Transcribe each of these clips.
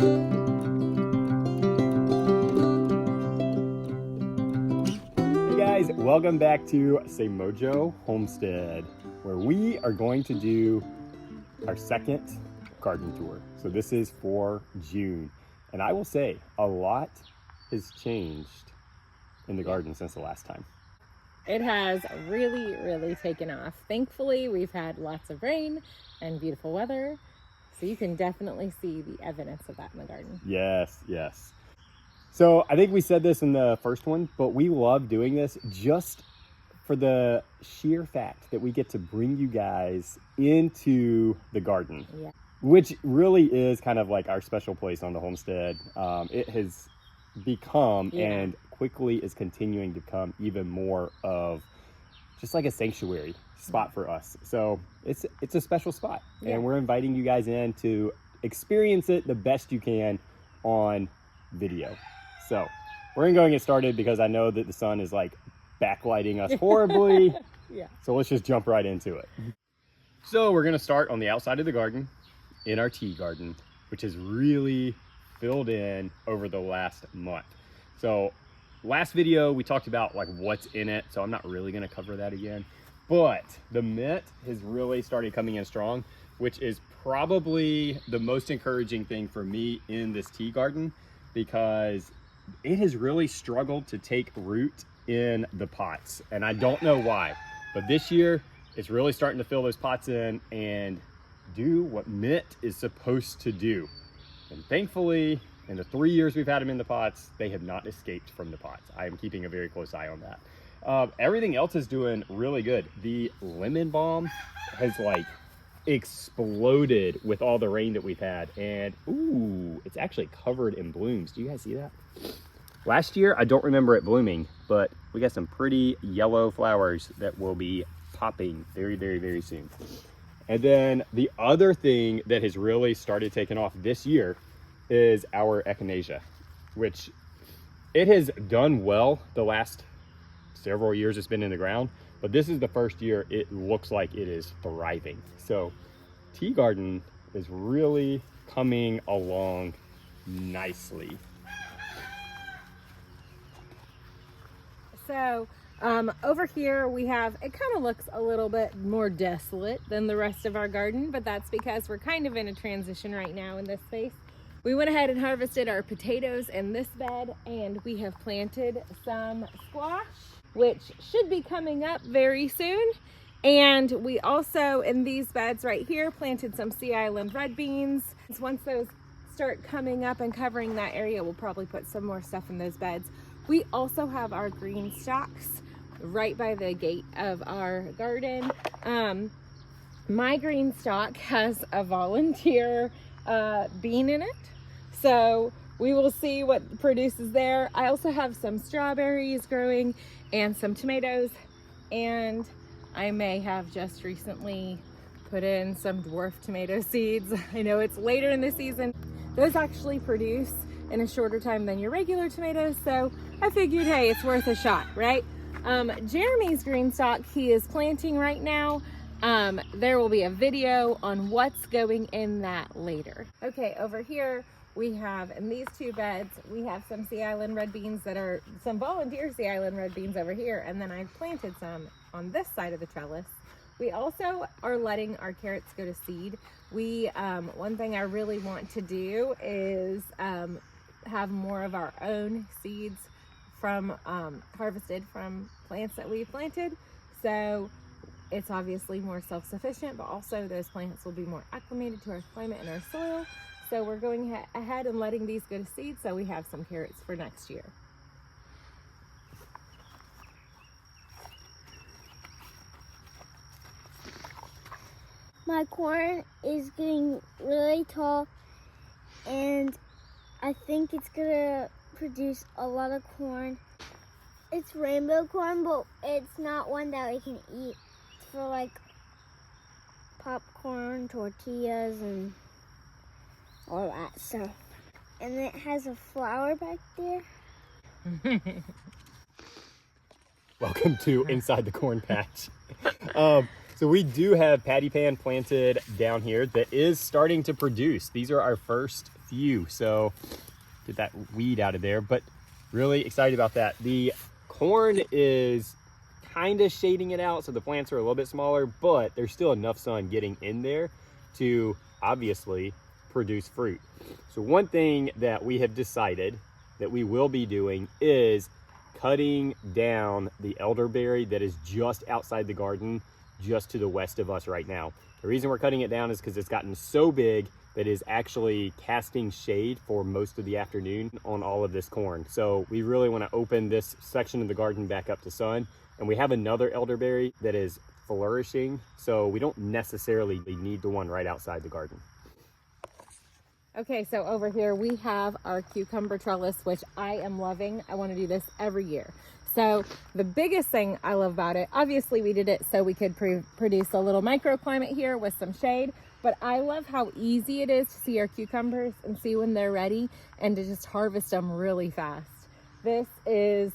Hey guys, welcome back to Semojo Homestead, where we are going to do our second garden tour. So this is for June, and I will say a lot has changed in the garden since the last time. It has really taken off. Thankfully, we've had lots of rain and beautiful weather, so you can definitely see the evidence of that in the garden. Yes. So I think we said this in the first one, but we love doing this just for the sheer fact that we get to bring you guys into the garden, which really is kind of like our special place on the homestead. It has become and quickly is continuing to become even more of just like a sanctuary spot for us. So it's a special spot, and we're inviting you guys in to experience it the best you can on video. So we're gonna go and get started because I know that the sun is like backlighting us horribly. So let's just jump right into it. So we're gonna start on the outside of the garden in our tea garden, which is really filled in over the last month. So last video we talked about like what's in it, so I'm not really going to cover that again, but the mint has really started coming in strong, which is probably the most encouraging thing for me in this tea garden, because it has really struggled to take root in the pots, and I don't know why, but this year it's really starting to fill those pots in and do what mint is supposed to do. And thankfully, in the 3 years we've had them in the pots, they have not escaped from the pots. I am keeping a very close eye on that. Everything else is doing really good. The lemon balm has like exploded with all the rain that we've had. And ooh, it's actually covered in blooms. Do you guys see that? Last year, I don't remember it blooming, but we got some pretty yellow flowers that will be popping very soon. And then the other thing that has really started taking off this year is our echinacea, which it has done well the last several years it's been in the ground, but this is the first year it looks like it is thriving. So tea garden is really coming along nicely. So over here we have, it kind of looks a little bit more desolate than the rest of our garden, but that's because we're kind of in a transition right now in this space. We went ahead and harvested our potatoes in this bed, and we have planted some squash, which should be coming up very soon. And we also, in these beds right here, planted some Sea Island red beans. Once those start coming up and covering that area, we'll probably put some more stuff in those beds. We also have our green stalks right by the gate of our garden. My green stalk has a volunteer bean in it, so we will see what produces there. I also have some strawberries growing and some tomatoes, and I may have just recently put in some dwarf tomato seeds. I know it's later in the season. Those actually produce in a shorter time than your regular tomatoes, so I figured, hey, it's worth a shot, right? Jeremy's green stalk, he is planting right now. There will be a video on what's going in that later. Okay, over here we have, in these two beds, we have some Sea Island red beans that are some volunteer Sea Island red beans over here, and then I've planted some on this side of the trellis. We also are letting our carrots go to seed. One thing I really want to do is have more of our own seeds from harvested from plants that we've planted. So it's obviously more self-sufficient, but also those plants will be more acclimated to our climate and our soil. So we're going ahead and letting these go to seed so we have some carrots for next year. My corn is getting really tall, and I think it's gonna produce a lot of corn. It's rainbow corn, but it's not one that we can eat. It's for like popcorn, tortillas, and all that stuff. And it has a flower back there. Welcome to Inside the Corn Patch. So we do have patty pan planted down here that is starting to produce. These are our first few. So get that weed out of there, but really excited about that. The corn is kind of shading it out, so the plants are a little bit smaller, but there's still enough sun getting in there to obviously produce fruit. So one thing that we have decided that we will be doing is cutting down the elderberry that is just outside the garden, just to the west of us right now. The reason we're cutting it down is because it's gotten so big that is actually casting shade for most of the afternoon on all of this corn. So we really want to open this section of the garden back up to sun. And we have another elderberry that is flourishing, so we don't necessarily need the one right outside the garden. Okay, so over here we have our cucumber trellis, which I am loving. I want to do this every year. So the biggest thing I love about it, obviously we did it so we could produce a little microclimate here with some shade, but I love how easy it is to see our cucumbers and see when they're ready and to just harvest them really fast. This is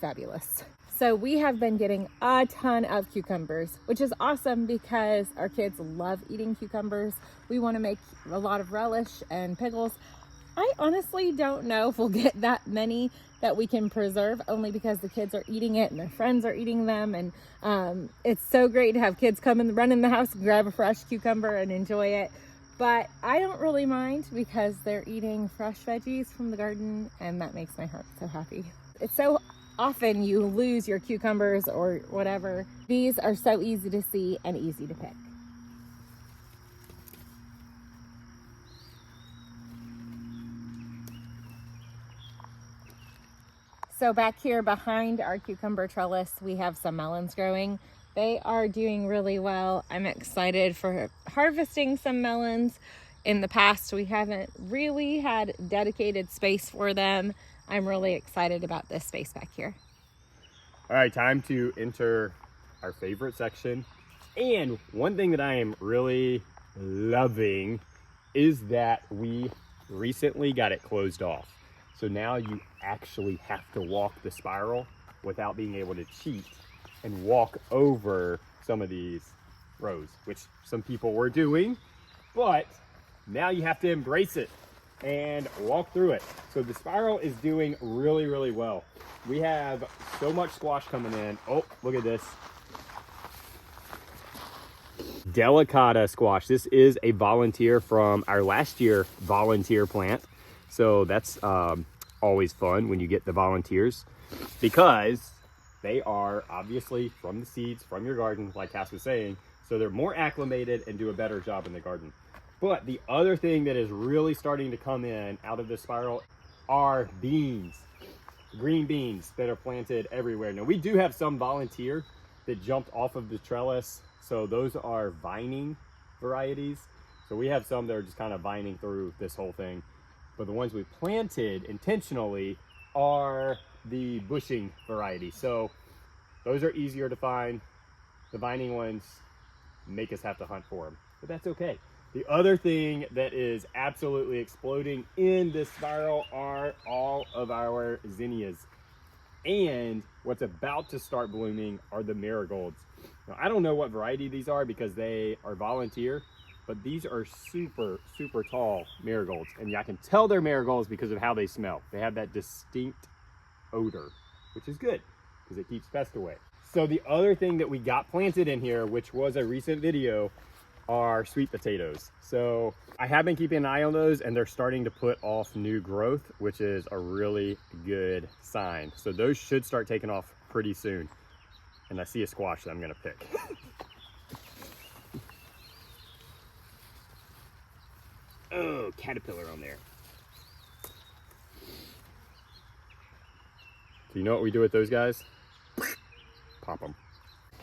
fabulous. So we have been getting a ton of cucumbers, which is awesome because our kids love eating cucumbers. We want to make a lot of relish and pickles. I honestly don't know if we'll get that many that we can preserve, only because the kids are eating it and their friends are eating them. And it's so great to have kids come and run in the house and grab a fresh cucumber and enjoy it. But I don't really mind because they're eating fresh veggies from the garden, and that makes my heart so happy. It's so often you lose your cucumbers or whatever. These are so easy to see and easy to pick. So back here behind our cucumber trellis, we have some melons growing. They are doing really well. I'm excited for harvesting some melons. In the past, we haven't really had dedicated space for them. I'm really excited about this space back here. All right, time to enter our favorite section. And one thing that I am really loving is that we recently got it closed off. So now you actually have to walk the spiral without being able to cheat and walk over some of these rows, which some people were doing, but now you have to embrace it and walk through it. So the spiral is doing really, really well. We have so much squash coming in. Oh, look at this. Delicata squash. This is a volunteer from our last year volunteer plant. So that's always fun when you get the volunteers, because they are obviously from the seeds from your garden, like Cass was saying. So they're more acclimated and do a better job in the garden. But the other thing that is really starting to come in out of this spiral are beans, green beans that are planted everywhere. Now we do have some volunteer that jumped off of the trellis. So those are vining varieties. So we have some that are just kind of vining through this whole thing. But the ones we planted intentionally are the bushing variety. So those are easier to find. The vining ones make us have to hunt for them, but that's okay. The other thing that is absolutely exploding in this spiral are all of our zinnias. And what's about to start blooming are the marigolds. Now, I don't know what variety these are because they are volunteer, but these are super, super tall marigolds. And I can tell they're marigolds because of how they smell. They have that distinct odor, which is good because it keeps pests away. So the other thing that we got planted in here, which was a recent video, are sweet potatoes. So I have been keeping an eye on those, and they're starting to put off new growth, which is a really good sign. So those should start taking off pretty soon. And I see a squash that I'm gonna pick. Oh, caterpillar on there. So you know what we do with those guys? Pop them.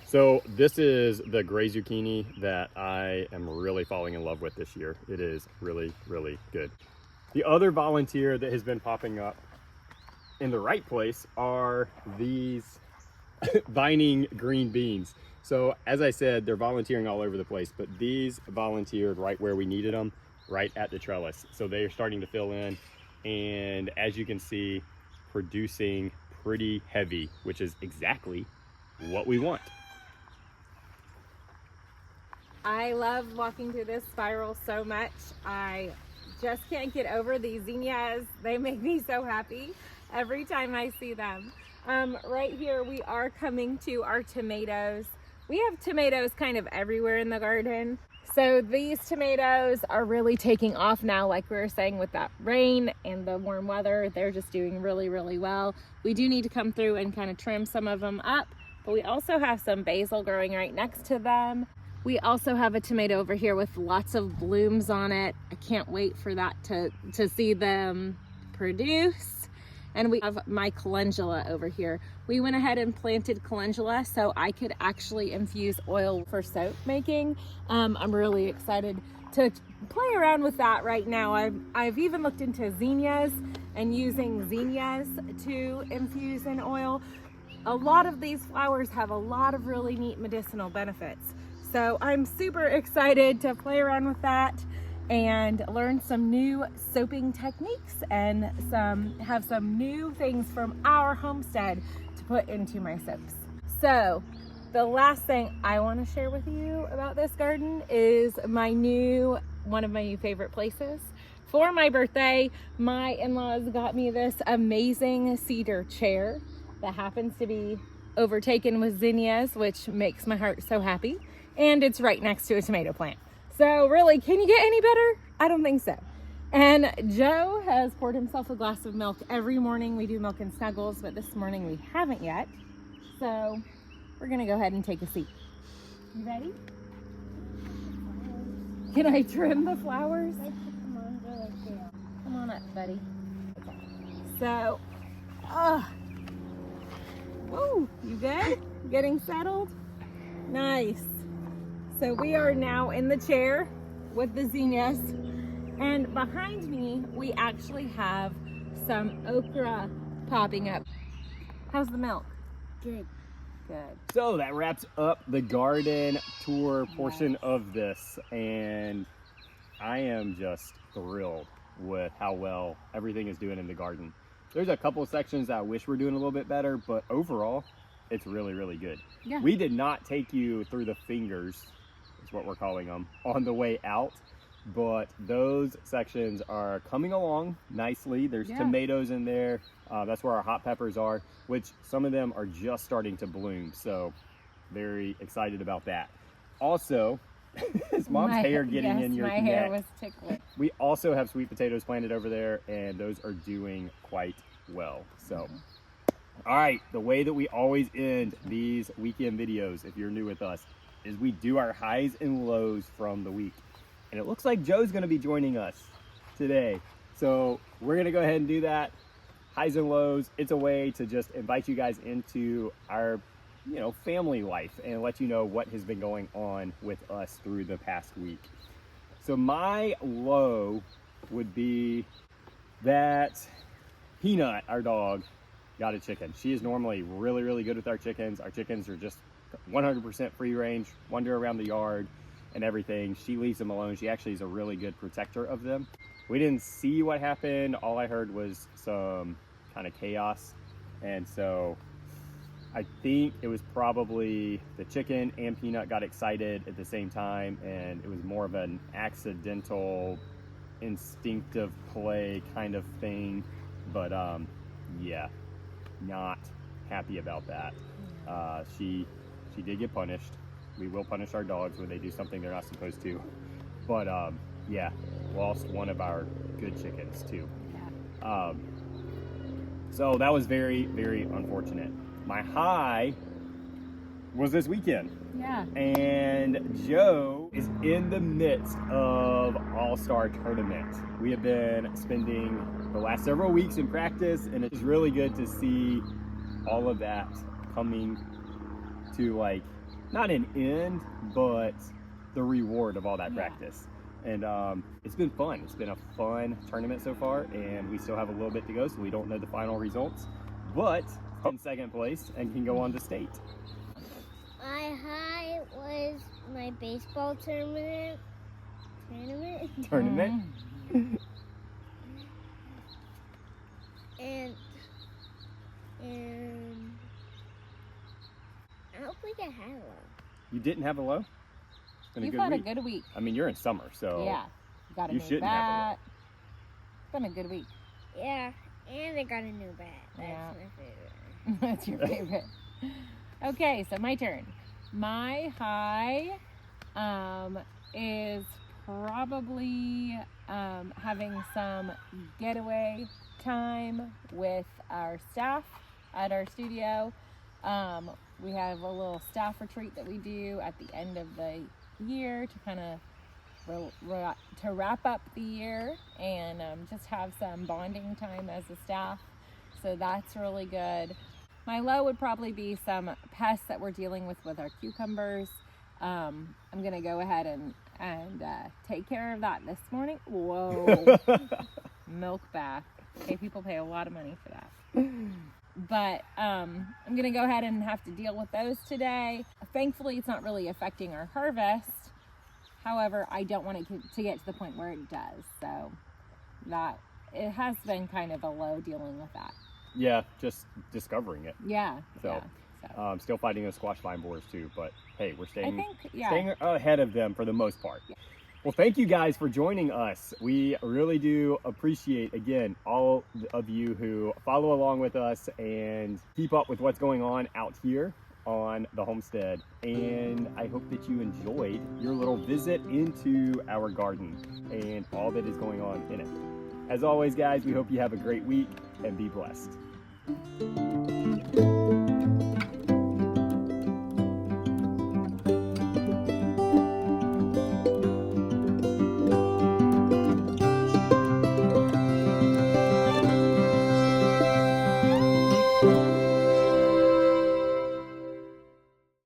So this is the gray zucchini that I am really falling in love with this year. It is really, really good. The other volunteer that has been popping up in the right place are these vining green beans. So as I said, they're volunteering all over the place, but these volunteered right where we needed them, right at the trellis. So they are starting to fill in, and as you can see, producing pretty heavy, which is exactly what we want. I love walking through this spiral so much. I just can't get over these zinnias. They make me so happy every time I see them. Right here we are coming to our tomatoes. We have tomatoes kind of everywhere in the garden. So these tomatoes are really taking off now, like we were saying, with that rain and the warm weather. They're just doing really, really well. We do need to come through and kind of trim some of them up, but we also have some basil growing right next to them. We also have a tomato over here with lots of blooms on it. I can't wait for that to see them produce. And we have my calendula over here. We went ahead and planted calendula so I could actually infuse oil for soap making. I'm really excited to play around with that right now. I've even looked into zinnias and using zinnias to infuse in oil. A lot of these flowers have a lot of really neat medicinal benefits. So I'm super excited to play around with that and learn some new soaping techniques and have some new things from our homestead to put into my soaps. So the last thing I want to share with you about this garden is one of my new favorite places. For my birthday, my in-laws got me this amazing cedar chair that happens to be overtaken with zinnias, which makes my heart so happy. And it's right next to a tomato plant. So really, can you get any better? I don't think so. And Joe has poured himself a glass of milk every morning. We do milk and snuggles, but this morning we haven't yet. So we're gonna go ahead and take a seat. You ready? Can I trim the flowers? Come on up, buddy. So, whoa, you good? Getting settled? Nice. So we are now in the chair with the zinnias, and behind me we actually have some okra popping up. How's the milk? Good. Good. So that wraps up the garden tour portion of this, and I am just thrilled with how well everything is doing in the garden. There's a couple of sections that I wish were doing a little bit better, but overall it's really, really good. Yeah. We did not take you through the fingers, is what we're calling them, on the way out, but those sections are coming along nicely. There's tomatoes in there. That's where our hot peppers are, which some of them are just starting to bloom. So very excited about that. Also, is Mom's hair getting in your neck? My hair was tickling. We also have sweet potatoes planted over there, and those are doing quite well. So, all right, the way that we always end these weekend videos, if you're new with us, is we do our highs and lows from the week. And it looks like Joe's gonna be joining us today. So we're gonna go ahead and do that. Highs and lows. It's a way to just invite you guys into our, family life and let you know what has been going on with us through the past week. So my low would be that Peanut, our dog, got a chicken. She is normally really, really good with our chickens. Our chickens are just 100% free range, wander around the yard and everything. She leaves them alone. She actually is a really good protector of them. We didn't see what happened. All I heard was some kind of chaos. And so I think it was probably the chicken and Peanut got excited at the same time, and it was more of an accidental, instinctive play kind of thing. But yeah, not happy about that. She did get punished. We will punish our dogs when they do something they're not supposed to. But yeah, lost one of our good chickens too. So that was very, very unfortunate. My high was this weekend. Yeah. And Joe is in the midst of All-Star Tournament. We have been spending the last several weeks in practice, and it's really good to see all of that coming to, like, not an end, but the reward of all that practice. And it's been fun. It's been a fun tournament so far, and we still have a little bit to go, so we don't know the final results. But in second place and can go on to state. My high was my baseball tournament. Tournament? And I don't think I had a low. You didn't have a low? It's been You've a good had week. a good week. I mean, you're in summer, so Yeah. You got a you new shouldn't have a low. bat. been a good week. Yeah, and I got a new bat. That's Yeah. my favorite. That's your favorite. Okay, so my turn. My high is probably having some getaway time with our staff at our studio. We have a little staff retreat that we do at the end of the year to kind of to wrap up the year and just have some bonding time as a staff. So that's really good. My low would probably be some pests that we're dealing with our cucumbers. I'm gonna go ahead and take care of that this morning. Whoa, milk bath. Okay, people pay a lot of money for that. But I'm gonna go ahead and have to deal with those today. Thankfully, it's not really affecting our harvest. However, I don't want it to get to the point where it does. So that it has been kind of a low dealing with that. Yeah, just discovering it. Yeah. So, yeah. Still fighting those squash vine borers too, but hey, we're staying Yeah. staying ahead of them for the most part. Yeah. Well, thank you guys for joining us. We really do appreciate, again, all of you who follow along with us and keep up with what's going on out here on the homestead. And I hope that you enjoyed your little visit into our garden and all that is going on in it. As always, guys, we hope you have a great week and be blessed.